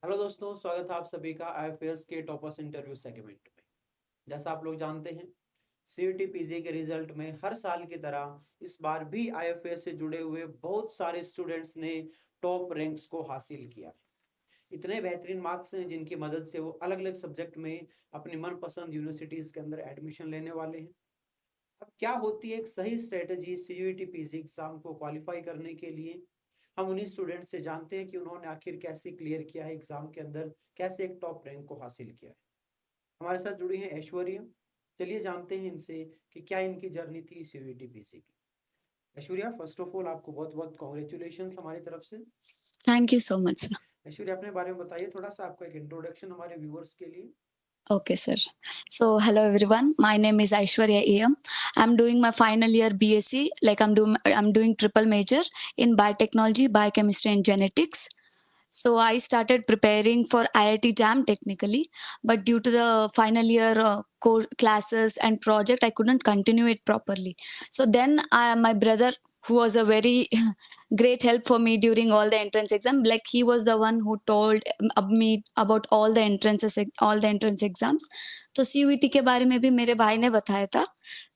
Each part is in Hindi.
हेलो दोस्तों, स्वागत है आप सभी का आईएफएस के टॉपर्स इंटरव्यू सेगमेंट में। जैसा आप लोग जानते हैं, सीईटी पीजी के रिजल्ट में हर साल की तरह इस बार भी आईएफएस से जुड़े हुए बहुत सारे स्टूडेंट्स ने टॉप रैंक्स को हासिल किया। इतने बेहतरीन मार्क्स हैं जिनकी मदद से वो अलग अलग सब्जेक्ट में अपनी मनपसंद यूनिवर्सिटीज के अंदर एडमिशन लेने वाले हैं। अब क्या होती है एक सही स्ट्रेटजी सीयूईटी पीजी एग्जाम को क्वालिफाई करने के लिए, हम उन्हीं स्टूडेंट से जानते हैं कि उन्होंने आखिर कैसे क्लियर किया है एग्जाम के अंदर, कैसे एक टॉप रैंक को हासिल किया है। हमारे साथ जुड़ी हैं ऐश्वर्या। चलिए जानते हैं इनसे कि क्या इनकी जर्नी थी सीयूईटी पीसी की। ऐश्वर्या, फर्स्ट ऑफ ऑल आपको बहुत बहुत कॉन्ग्रेचुलेशन हमारी तरफ से। Thank you so much, sir. Aishwarya, अपने बारे में बताइए थोड़ा सा, आपका एक इंट्रोडक्शन हमारे व्यूअर्स के लिए। Okay, sir. So, hello everyone. My name is Aishwarya AM. I'm doing my final year BSc. I'm doing triple major in biotechnology, biochemistry, and genetics. So I started preparing for IIT JAM technically, but due to the final year core classes and project, I couldn't continue it properly. So then my brother, who was a very great help for me during all the entrance exam, like he was the one who told me about all the entrance exams. तो CUET के बारे में भी मेरे भाई ने बताया था।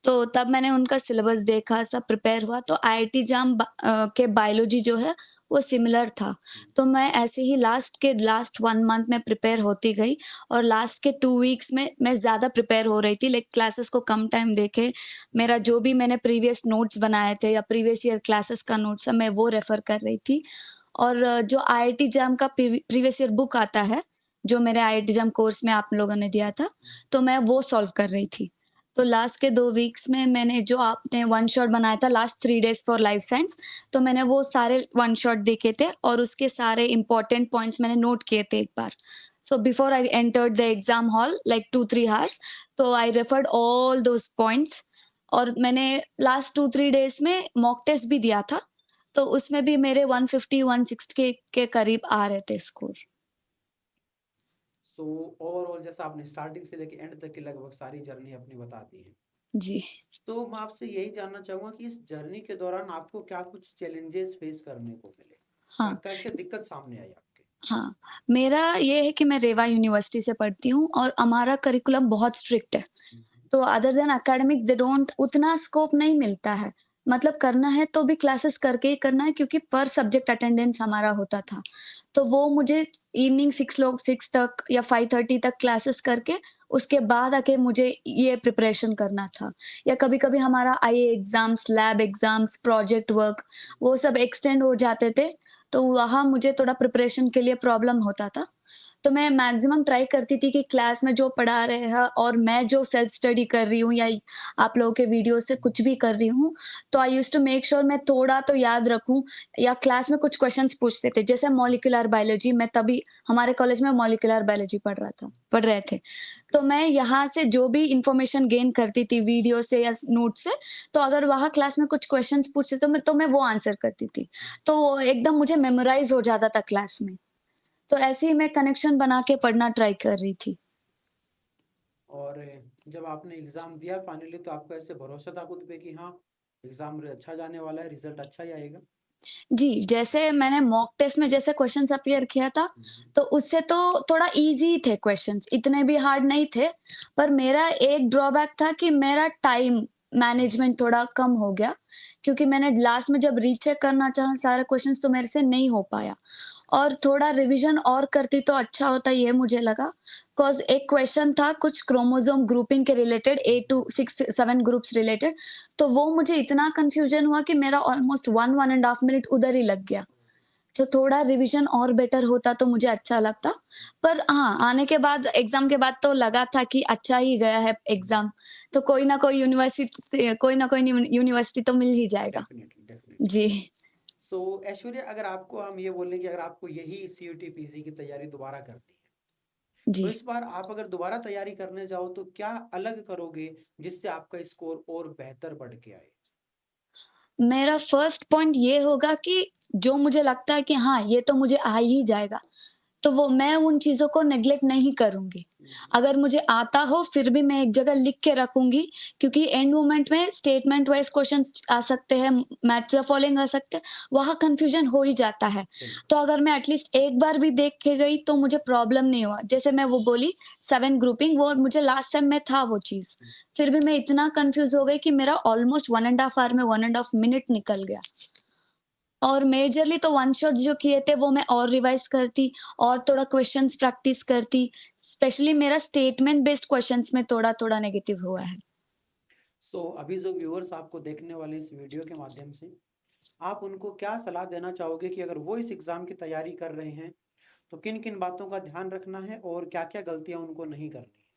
तो तब मैंने उनका सिलेबस देखा, सब प्रिपेयर हुआ। तो IIT JAM के बायोलॉजी जो है वो सिमिलर था। तो मैं ऐसे ही लास्ट 1 मंथ में प्रिपेयर होती गई और लास्ट के 2 वीक्स में मैं ज़्यादा प्रिपेयर हो रही थी, लाइक क्लासेस को कम टाइम देके मेरा जो भी मैंने प्रीवियस नोट्स बनाए थे या प्रीवियस ईयर क्लासेस का नोट्स है, मैं वो रेफ़र कर रही थी। और जो आईआईटी जैम का प्रीवियस ईयर बुक आता है, जो मेरे आईआईटी जैम कोर्स में आप लोगों ने दिया था, तो मैं वो सॉल्व कर रही थी। तो लास्ट के 2 वीक्स में मैंने जो आपने वन शॉट बनाया था last 3 days for life science, तो मैंने वो सारे वन शॉट देखे थे और उसके सारे इम्पोर्टेंट पॉइंट्स मैंने नोट किए थे एक बार। So before I entered the exam hall like 2-3 hours, तो I referred all those points और मैंने लास्ट 2-3 डेज़ में मॉक टेस्ट भी दिया था, तो उसमें भी मेरे 150-160 के करीब आ रहे थे स्कोर। सो ओवरऑल जैसा आपने स्टार्टिंग से लेके एंड तक की लगभग सारी जर्नी अपनी बता दी है, जी। तो मैं आपसे यही जानना चाहूंगा कि इस जर्नी के दौरान आपको क्या कुछ चैलेंजेस फेस करने को मिले, क्या हाँ, क्या क्या दिक्कत सामने आई आपके। हाँ। मेरा ये है कि मैं रेवा यूनिवर्सिटी से पढ़ती हूँ और हमारा करिकुलम बहुत स्ट्रिक्ट है। हम्म। तो other than academic they don't उतना स्कोप नहीं मिलता है। मतलब करना है तो भी क्लासेस करके ही करना है, क्योंकि पर सब्जेक्ट अटेंडेंस हमारा होता था। तो वो मुझे इवनिंग 6 तक या 5:30 तक क्लासेस करके उसके बाद आके मुझे ये प्रिपरेशन करना था। या कभी-कभी हमारा आईए exams, lab exams, project work वो सब एक्सटेंड हो जाते थे, तो वहाँ मुझे थोड़ा प्रिपरेशन के लिए प्रॉब्लम होता था। तो मैं मैक्सिमम ट्राई करती थी कि क्लास में जो पढ़ा रहे हैं और मैं जो सेल्फ स्टडी कर रही हूँ या आप लोगों के वीडियो से कुछ भी कर रही हूँ, तो I used to make sure मैं थोड़ा तो याद रखूँ। या क्लास में कुछ क्वेश्चंस पूछते थे, जैसे मॉलिक्यूलर बायोलॉजी, मैं तभी हमारे कॉलेज में मॉलिक्यूलर बायोलॉजी पढ़ रहे थे। तो मैं यहाँ से जो भी इन्फॉर्मेशन गेन करती थी वीडियो से या नोट से, तो अगर वहाँ क्लास में कुछ क्वेश्चंस पूछते तो मैं वो आंसर करती थी। तो एकदम मुझे मेमोराइज़ हो जाता था क्लास में। तो ऐसे ही मैं कनेक्शन बना के पढ़ना ट्राई कर रही थी। और जब आपने एग्जाम दिया फाइनली, तो आपको ऐसे भरोसा था खुद पे कि हाँ, एग्जाम अच्छा जाने वाला है, रिजल्ट अच्छा ही आएगा। जी, जैसे मैंने मॉक टेस्ट में जैसे क्वेश्चन्स अपीयर किया था, तो उससे तो थोड़ा ईज़ी थे क्वेश्चन्स, इतने भी हार्ड नहीं थे। पर मेरा एक ड्रॉबैक था कि मेरा टाइम मैनेजमेंट थोड़ा कम हो गया, क्योंकि मैंने लास्ट में जब रीचेक करना चाहा सारे क्वेश्चन्स, तो मेरे से नहीं हो पाया। और थोड़ा रिवीजन और करती तो अच्छा होता, ये मुझे लगा। बिकॉज़ एक क्वेश्चन था कुछ क्रोमोसोम ग्रुपिंग के रिलेटेड, 8 टू 6-7 ग्रुप्स रिलेटेड, तो वो मुझे इतना कन्फ्यूजन हुआ कि मेरा ऑलमोस्ट 1 एंड हाफ मिनट उधर ही लग गया। तो थोड़ा रिवीजन और बेटर होता तो मुझे अच्छा लगता। पर हाँ, आने के बाद एग्ज़ाम के बाद तो लगा था कि अच्छा ही गया है एग्ज़ाम, तो कोई ना कोई यूनिवर्सिटी तो मिल ही जाएगा। Definitely definitely. जी, सो ऐश्वर्या, अगर आपको हम ये बोलें कि अगर आपको यही सीयूटी पीसी की तैयारी दोबारा करनी है, तो जी। इस बार आप अगर दोबारा तैयारी करने जाओ तो क्या अलग करोगे जिससे आपका स्कोर और बेहतर बढ़ के आए। मेरा फर्स्ट पॉइंट ये होगा कि जो मुझे लगता है कि हाँ, ये तो मुझे आ ही जाएगा, तो वो मैं उन चीज़ों को नेग्लेक्ट नहीं करूँगी। अगर मुझे आता हो फिर भी मैं एक जगह लिख के रखूँगी, क्योंकि एंड मोमेंट में स्टेटमेंट वाइज़ क्वेश्चन्स आ सकते हैं, मैच द फॉलोइंग आ सकते हैं, वहाँ कन्फ्यूजन हो ही जाता है। तो अगर मैं एटलीस्ट एक बार भी देख के गई तो मुझे प्रॉब्लम नहीं हुआ। जैसे मैं वो बोली 7 ग्रुपिंग, वो मुझे लास्ट सेम में था वो चीज़। फिर भी मैं इतना कन्फ्यूज़ हो गई कि मेरा ऑलमोस्ट 1 1/2 ऑवर में 1 1/2 मिनट निकल गया। और मेजरली तो वन शॉट्स जो किए थे वो मैं और रिवाइज़ करती और थोड़ा क्वेश्चन्स प्रैक्टिस करती। स्पेशली मेरा स्टेटमेंट बेस्ड क्वेश्चन्स में थोड़ा-थोड़ा नेगेटिव हुआ है। सो अभी जो व्यूअर्स आपको देखने वाले इस वीडियो के माध्यम से, आप उनको क्या सलाह देना चाहोगे कि अगर वो इस एग्ज़ाम की तैयारी कर रहे हैं, तो किन-किन बातों का ध्यान रखना है और क्या-क्या गलतियाँ उनको नहीं करनी है?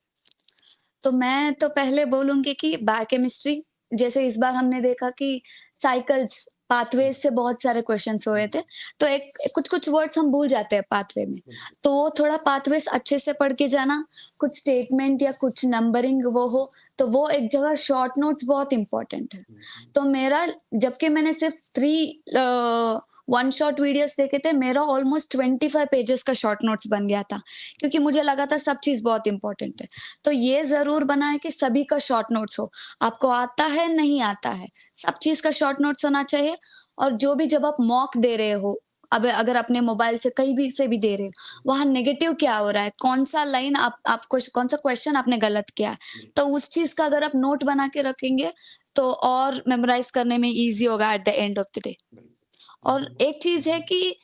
तो मैं तो पहले बोलूँगी कि बायोकेमिस्ट्री, जैसे इस बार हमने देखा कि साइकिल्स, हुँ, पाथवेज़ से बहुत सारे क्वेश्चन्स हुए हुँ, थे। तो एक कुछ-कुछ वर्ड्स हम भूल जाते हैं पाथवे में। बिल्कुल। तो वो थोड़ा पाथवेज़ अच्छे से पढ़ के जाना, कुछ स्टेटमेंट या कुछ नंबरिंग वो हो, तो वो एक जगह शॉर्ट नोट्स बहुत इम्पोर्टेंट है। हुँ, हुँ, तो मेरा, जबकि मैंने सिर्फ़ 3 वन शॉट वीडियोज़ देखे थे, मेरा ऑलमोस्ट 25 पेजेज़ का शॉर्ट नोट्स बन गया था, क्योंकि मुझे लगा था सब चीज़ बहुत इम्पोर्टेंट है। तो ये ज़रूर बनाएँ कि सभी का शॉर्ट नोट्स हो। आपको आता है, नहीं आता है, सब चीज़ का शॉर्ट नोट्स होना चाहिए। और जो भी जब आप मॉक दे रहे हो, अब अगर अपने मोबाइल से कहीं भी से भी दे रहे हो, वहाँ नेगेटिव क्या हो रहा है, कौन-सा लाइन आपको कौन-सा क्वेश्चन आपने गलत किया है, बिल्कुल, तो उस चीज़ का अगर आप नोट बना के रखेंगे, तो और मेमोराइज़ करने में ईज़ी होगा at the end of the day. बिल्कुल। और एक चीज़ है कि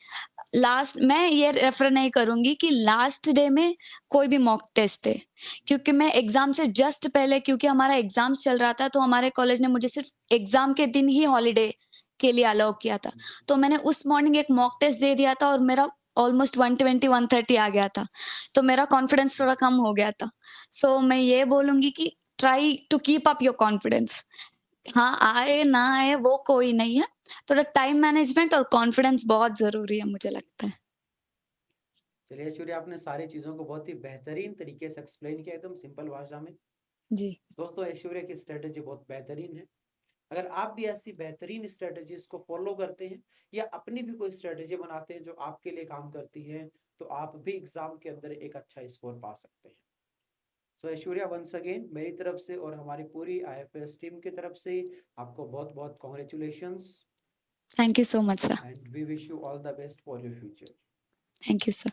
लास्ट मैं ये रेफ़र नहीं करूँगी कि लास्ट डे में कोई भी मॉक टेस्ट दे। क्योंकि मैं एग्ज़ाम से जस्ट पहले, क्योंकि हमारा एग्ज़ाम्स चल रहा था, तो हमारे कॉलेज ने मुझे सिर्फ़ एग्ज़ाम के दिन ही हॉलिडे के लिए अलाउ किया था। तो मैंने उस मॉर्निंग एक मॉक टेस्ट दे दिया था और मेरा ऑलमोस्ट 120-130 आ गया था। तो मेरा कॉन्फिडेंस थोड़ा कम हो गया था। सो मैं ये बोलूँगी कि try to keep up your confidence. हाँ, आए ना आए वो कोई नहीं है। थोड़ा टाइम मैनेजमेंट और कॉन्फिडेंस बहुत ज़रूरी है, मुझे लगता है। चलिए ऐश्वर्या, आपने सारी चीज़ों को बहुत ही बेहतरीन तरीके से एक्सप्लेन किया एकदम सिंपल भाषा में। जी। दोस्तों, ऐश्वर्या की स्ट्रैटेजी बहुत बेहतरीन है। अगर आप भी ऐसी बेहतरीन स्ट्रैटेजीज़ को फ़ॉलो करते हैं या अपनी भी कोई स्ट्रैटेजी बनाते हैं जो आपके लिए काम करती है, तो आप भी एग्ज़ाम के अंदर एक अच्छा स्कोर पा सकते हैं। सो ऐश्वर्या, वंस अगेन मेरी तरफ से और हमारी पूरी आईएफएस टीम की तरफ से आपको बहुत-बहुत congratulations thank you so much sir. And we wish you all the best for your future. Thank you sir.